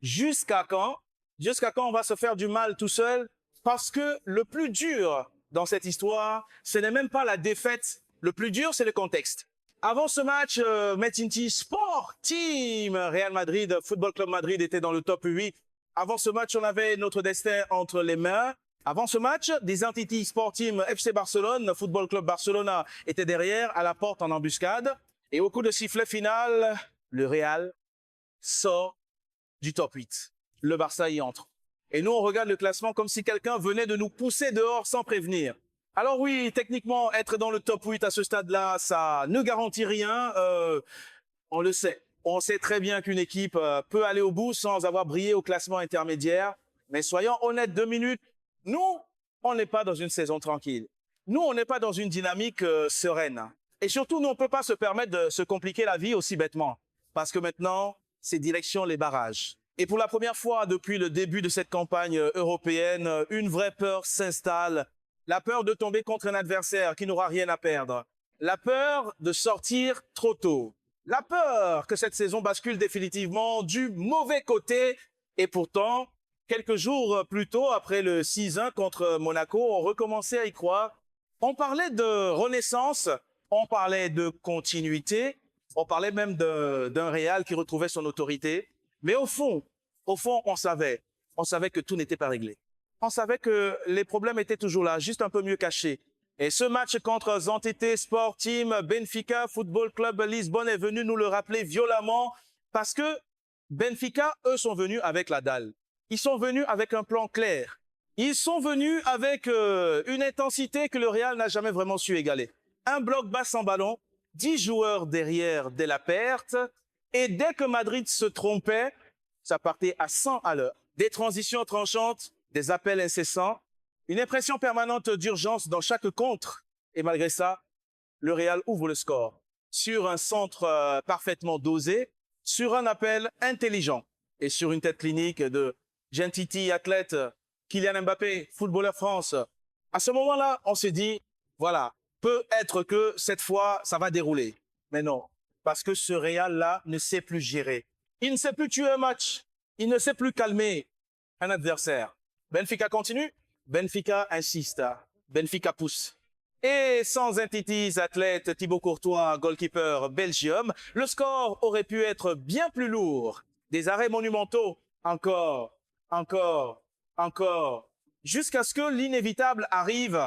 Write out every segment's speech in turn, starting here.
Jusqu'à quand? Jusqu'à quand on va se faire du mal tout seul? Parce que le plus dur dans cette histoire, ce n'est même pas la défaite. Le plus dur, c'est le contexte. Avant ce match, Metinti Sport Team Real Madrid, Football Club Madrid était dans le top 8. Avant ce match, on avait notre destin entre les mains. Avant ce match, des entités Sport Team FC Barcelone, Football Club Barcelona étaient derrière, à la porte en embuscade. Et au coup de sifflet final, le Real sort du top 8. Le Barça y entre. Et nous, on regarde le classement comme si quelqu'un venait de nous pousser dehors sans prévenir. Alors oui, techniquement, être dans le top 8 à ce stade-là, ça ne garantit rien. On le sait. On sait très bien qu'une équipe peut aller au bout sans avoir brillé au classement intermédiaire. Mais soyons honnêtes 2 minutes. Nous, on n'est pas dans une saison tranquille. Nous, on n'est pas dans une dynamique sereine. Et surtout, nous, on ne peut pas se permettre de se compliquer la vie aussi bêtement. Parce que maintenant, c'est direction les barrages. Et pour la première fois depuis le début de cette campagne européenne, une vraie peur s'installe. La peur de tomber contre un adversaire qui n'aura rien à perdre. La peur de sortir trop tôt. La peur que cette saison bascule définitivement du mauvais côté. Et pourtant, quelques jours plus tôt, après le 6-1 contre Monaco, on recommençait à y croire. On parlait de renaissance, on parlait de continuité, on parlait même d'un Real qui retrouvait son autorité. Mais au fond, on savait que tout n'était pas réglé. On savait que les problèmes étaient toujours là, juste un peu mieux cachés. Et ce match contre Zantete Sport Team, Benfica Football Club Lisbonne est venu nous le rappeler violemment parce que Benfica, eux, sont venus avec la dalle. Ils sont venus avec un plan clair. Ils sont venus avec une intensité que le Real n'a jamais vraiment su égaler. Un bloc bas sans ballon, 10 joueurs derrière dès la perte. Et dès que Madrid se trompait, ça partait à 100 à l'heure. Des transitions tranchantes, des appels incessants, une impression permanente d'urgence dans chaque contre. Et malgré ça, le Real ouvre le score sur un centre parfaitement dosé, sur un appel intelligent et sur une tête clinique de Gentiti, athlète, Kylian Mbappé, footballeur France. À ce moment-là, on s'est dit, voilà, peut-être que cette fois, ça va dérouler. Mais non, parce que ce Real-là ne sait plus gérer. Il ne sait plus tuer un match. Il ne sait plus calmer un adversaire. Benfica continue. Benfica insiste. Benfica pousse. Et sans un titis athlète, Thibaut Courtois, goalkeeper Belgium, le score aurait pu être bien plus lourd. Des arrêts monumentaux. Encore, jusqu'à ce que l'inévitable arrive.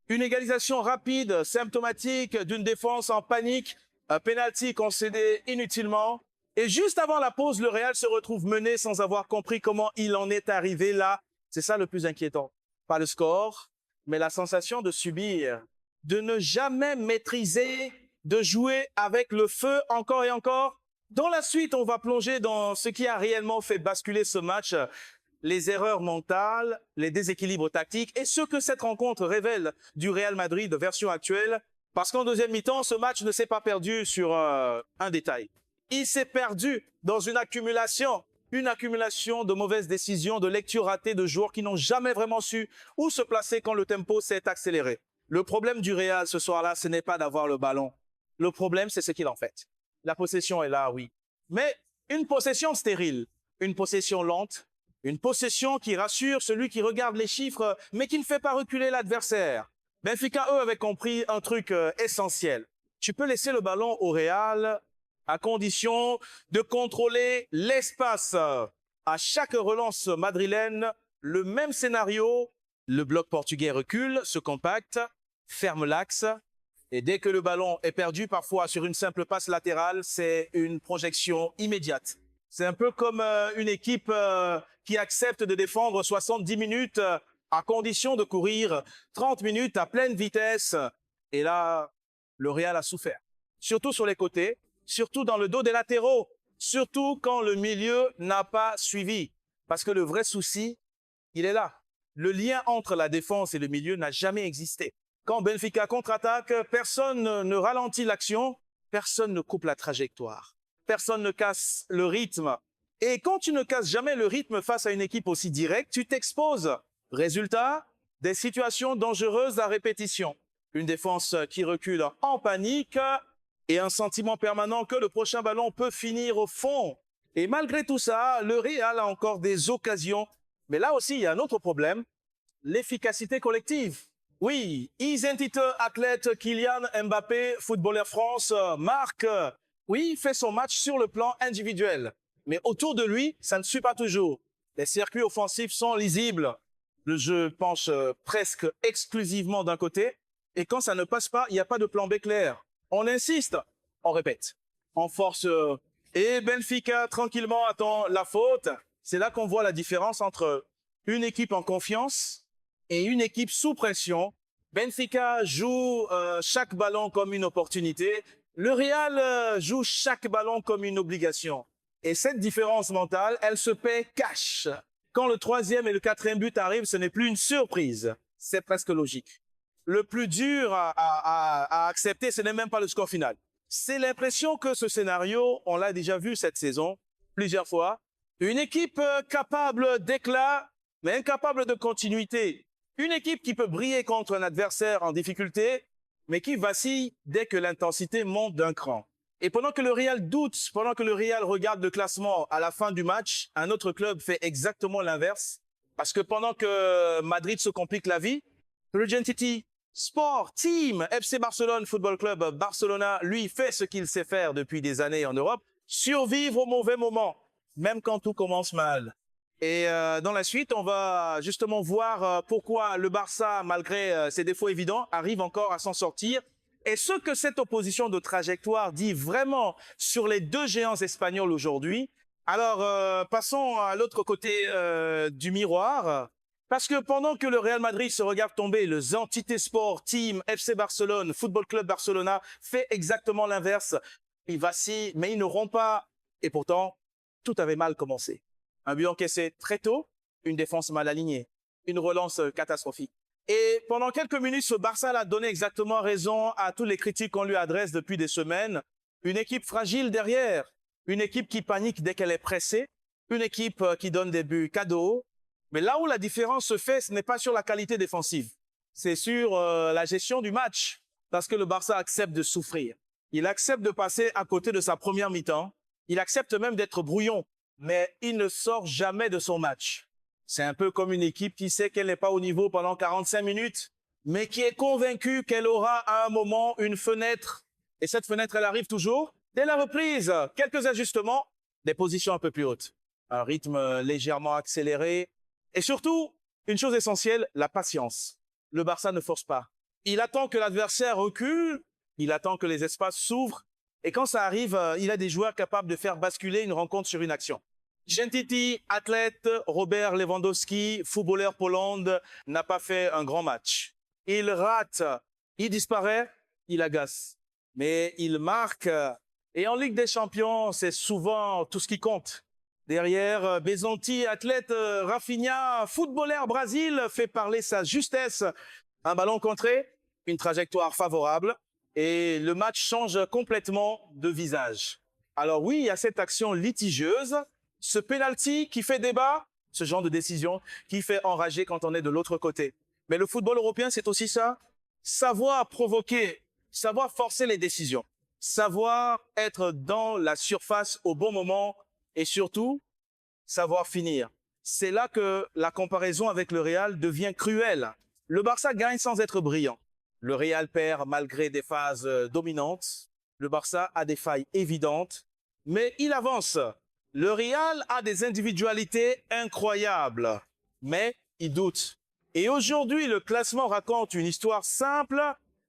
Une égalisation rapide, symptomatique d'une défense en panique, un penalty concédé inutilement. Et juste avant la pause, le Real se retrouve mené sans avoir compris comment il en est arrivé là. C'est ça le plus inquiétant. Pas le score, mais la sensation de subir, de ne jamais maîtriser, de jouer avec le feu encore et encore. Dans la suite, on va plonger dans ce qui a réellement fait basculer ce match, les erreurs mentales, les déséquilibres tactiques et ce que cette rencontre révèle du Real Madrid version actuelle. Parce qu'en deuxième mi-temps, ce match ne s'est pas perdu sur un détail. Il s'est perdu dans une accumulation de mauvaises décisions, de lectures ratées de joueurs qui n'ont jamais vraiment su où se placer quand le tempo s'est accéléré. Le problème du Real ce soir-là, ce n'est pas d'avoir le ballon. Le problème, c'est ce qu'il en fait. La possession est là, oui. Mais une possession stérile, une possession lente, une possession qui rassure celui qui regarde les chiffres, mais qui ne fait pas reculer l'adversaire. Benfica, eux, avaient compris un truc essentiel. Tu peux laisser le ballon au Real à condition de contrôler l'espace. À chaque relance madrilène, le même scénario, le bloc portugais recule, se compacte, ferme l'axe, et dès que le ballon est perdu, parfois sur une simple passe latérale, c'est une projection immédiate. C'est un peu comme une équipe qui accepte de défendre 70 minutes à condition de courir 30 minutes à pleine vitesse. Et là, le Real a souffert. Surtout sur les côtés, surtout dans le dos des latéraux, surtout quand le milieu n'a pas suivi. Parce que le vrai souci, il est là. Le lien entre la défense et le milieu n'a jamais existé. Quand Benfica contre-attaque, personne ne ralentit l'action, personne ne coupe la trajectoire. Personne ne casse le rythme. Et quand tu ne casses jamais le rythme face à une équipe aussi directe, tu t'exposes. Résultat, des situations dangereuses à répétition. Une défense qui recule en panique et un sentiment permanent que le prochain ballon peut finir au fond. Et malgré tout ça, le Real a encore des occasions. Mais là aussi, il y a un autre problème, l'efficacité collective. Oui, identité athlète Kylian Mbappé, footballeur France, marque, oui, fait son match sur le plan individuel. Mais autour de lui, ça ne suit pas toujours. Les circuits offensifs sont lisibles. Le jeu penche presque exclusivement d'un côté. Et quand ça ne passe pas, il n'y a pas de plan B clair. On insiste, on répète. On force et Benfica tranquillement attend la faute. C'est là qu'on voit la différence entre une équipe en confiance et une équipe sous pression. Benfica joue chaque ballon comme une opportunité. Le Real joue chaque ballon comme une obligation. Et cette différence mentale, elle se paie cash. Quand le 3e et le 4e but arrivent, ce n'est plus une surprise. C'est presque logique. Le plus dur à accepter, ce n'est même pas le score final. C'est l'impression que ce scénario, on l'a déjà vu cette saison, plusieurs fois. Une équipe capable d'éclat, mais incapable de continuité. Une équipe qui peut briller contre un adversaire en difficulté, mais qui vacille dès que l'intensité monte d'un cran. Et pendant que le Real doute, pendant que le Real regarde le classement à la fin du match, un autre club fait exactement l'inverse. Parce que pendant que Madrid se complique la vie, l'Urgentity Sport Team, FC Barcelone Football Club Barcelona, lui, fait ce qu'il sait faire depuis des années en Europe, survivre au mauvais moment, même quand tout commence mal. Et dans la suite, on va justement voir pourquoi le Barça, malgré ses défauts évidents, arrive encore à s'en sortir. Et ce que cette opposition de trajectoire dit vraiment sur les deux géants espagnols aujourd'hui. Alors, passons à l'autre côté du miroir. Parce que pendant que le Real Madrid se regarde tomber, le Zantité Sport Team, FC Barcelone, Football Club Barcelona fait exactement l'inverse. Ils vacillent, mais ils ne rompt pas. Et pourtant, tout avait mal commencé. Un but encaissé très tôt, une défense mal alignée, une relance catastrophique. Et pendant quelques minutes, ce Barça a donné exactement raison à toutes les critiques qu'on lui adresse depuis des semaines. Une équipe fragile derrière, une équipe qui panique dès qu'elle est pressée, une équipe qui donne des buts cadeaux. Mais là où la différence se fait, ce n'est pas sur la qualité défensive. C'est sur la gestion du match. Parce que le Barça accepte de souffrir. Il accepte de passer à côté de sa première mi-temps. Il accepte même d'être brouillon. Mais il ne sort jamais de son match. C'est un peu comme une équipe qui sait qu'elle n'est pas au niveau pendant 45 minutes, mais qui est convaincue qu'elle aura à un moment une fenêtre. Et cette fenêtre, elle arrive toujours. Dès la reprise, quelques ajustements, des positions un peu plus hautes. Un rythme légèrement accéléré. Et surtout, une chose essentielle, la patience. Le Barça ne force pas. Il attend que l'adversaire recule, il attend que les espaces s'ouvrent. Et quand ça arrive, il a des joueurs capables de faire basculer une rencontre sur une action. Gentiti, athlète, Robert Lewandowski, footballeur Pologne, n'a pas fait un grand match. Il rate, il disparaît, il agace. Mais il marque. Et en Ligue des Champions, c'est souvent tout ce qui compte. Derrière, Besanti, athlète, Rafinha, footballeur Brésil, fait parler sa justesse. Un ballon contré, une trajectoire favorable. Et le match change complètement de visage. Alors oui, il y a cette action litigieuse. Ce penalty qui fait débat, ce genre de décision qui fait enrager quand on est de l'autre côté. Mais le football européen, c'est aussi ça. Savoir provoquer, savoir forcer les décisions, savoir être dans la surface au bon moment et surtout, savoir finir. C'est là que la comparaison avec le Real devient cruelle. Le Barça gagne sans être brillant. Le Real perd malgré des phases dominantes. Le Barça a des failles évidentes, mais il avance. Le Real a des individualités incroyables, mais il doute. Et aujourd'hui, le classement raconte une histoire simple.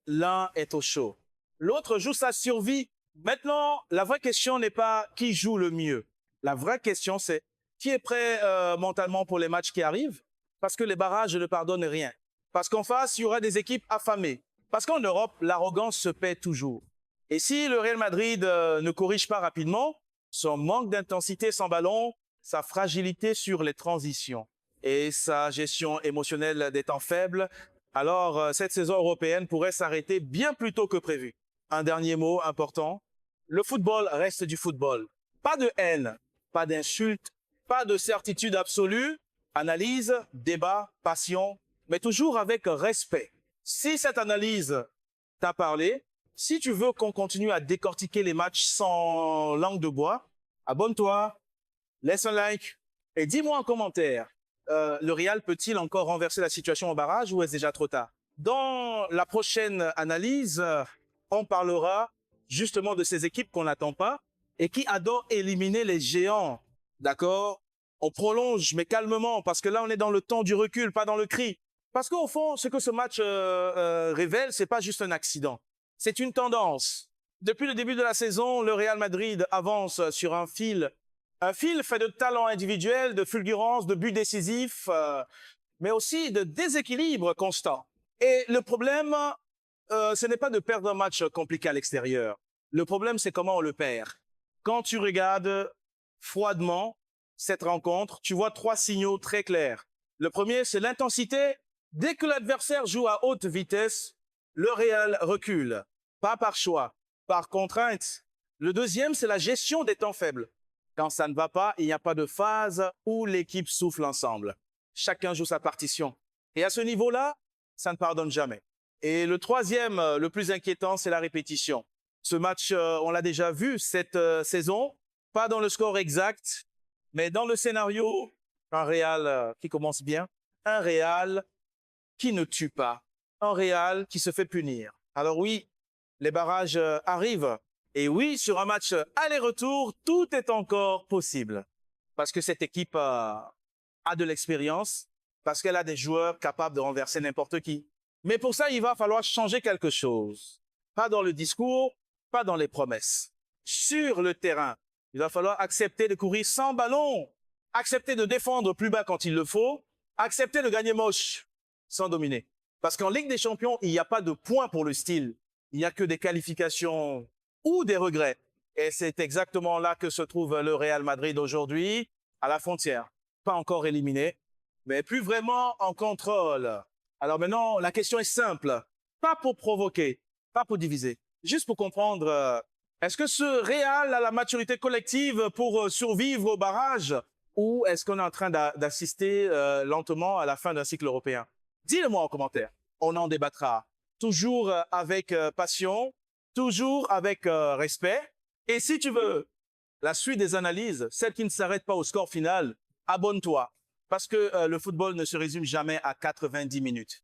L'un est au chaud. L'autre joue sa survie. Maintenant, la vraie question n'est pas qui joue le mieux. La vraie question, c'est qui est prêt mentalement pour les matchs qui arrivent? Parce que les barrages ne pardonnent rien. Parce qu'en face, il y aura des équipes affamées. Parce qu'en Europe, l'arrogance se paie toujours. Et si le Real Madrid ne corrige pas rapidement, son manque d'intensité sans ballon, sa fragilité sur les transitions et sa gestion émotionnelle des temps faibles, alors cette saison européenne pourrait s'arrêter bien plus tôt que prévu. Un dernier mot important, le football reste du football. Pas de haine, pas d'insultes, pas de certitude absolue, analyse, débat, passion, mais toujours avec respect. Si cette analyse t'a parlé, si tu veux qu'on continue à décortiquer les matchs sans langue de bois, abonne-toi, laisse un like et dis-moi en commentaire, le Real peut-il encore renverser la situation au barrage ou est-ce déjà trop tard? Dans la prochaine analyse, on parlera justement de ces équipes qu'on n'attend pas et qui adorent éliminer les géants. D'accord? On prolonge, mais calmement, parce que là, on est dans le temps du recul, pas dans le cri. Parce qu'au fond, ce que ce match révèle, c'est pas juste un accident. C'est une tendance. Depuis le début de la saison, le Real Madrid avance sur un fil fait de talent individuel, de fulgurance, de buts décisifs, mais aussi de déséquilibre constant. Et le problème, ce n'est pas de perdre un match compliqué à l'extérieur. Le problème, c'est comment on le perd. Quand tu regardes froidement cette rencontre, tu vois 3 signaux très clairs. Le premier, c'est l'intensité. Dès que l'adversaire joue à haute vitesse, le Real recule. Pas par choix, par contrainte. Le deuxième, c'est la gestion des temps faibles. Quand ça ne va pas, il n'y a pas de phase où l'équipe souffle ensemble. Chacun joue sa partition. Et à ce niveau-là, ça ne pardonne jamais. Et le troisième, le plus inquiétant, c'est la répétition. Ce match, on l'a déjà vu cette saison, pas dans le score exact, mais dans le scénario, un Real qui commence bien, un Real qui ne tue pas, un Real qui se fait punir. Alors oui, les barrages arrivent. Et oui, sur un match aller-retour, tout est encore possible. Parce que cette équipe a de l'expérience, parce qu'elle a des joueurs capables de renverser n'importe qui. Mais pour ça, il va falloir changer quelque chose. Pas dans le discours, pas dans les promesses. Sur le terrain, il va falloir accepter de courir sans ballon, accepter de défendre plus bas quand il le faut, accepter de gagner moche sans dominer. Parce qu'en Ligue des Champions, il n'y a pas de points pour le style. Il n'y a que des qualifications ou des regrets. Et c'est exactement là que se trouve le Real Madrid aujourd'hui, à la frontière. Pas encore éliminé, mais plus vraiment en contrôle. Alors maintenant, la question est simple. Pas pour provoquer, pas pour diviser. Juste pour comprendre, est-ce que ce Real a la maturité collective pour survivre au barrage ou est-ce qu'on est en train d'assister lentement à la fin d'un cycle européen? Dis-le-moi en commentaire. On en débattra. Toujours avec passion, toujours avec respect. Et si tu veux la suite des analyses, celle qui ne s'arrête pas au score final, abonne-toi. Parce que le football ne se résume jamais à 90 minutes.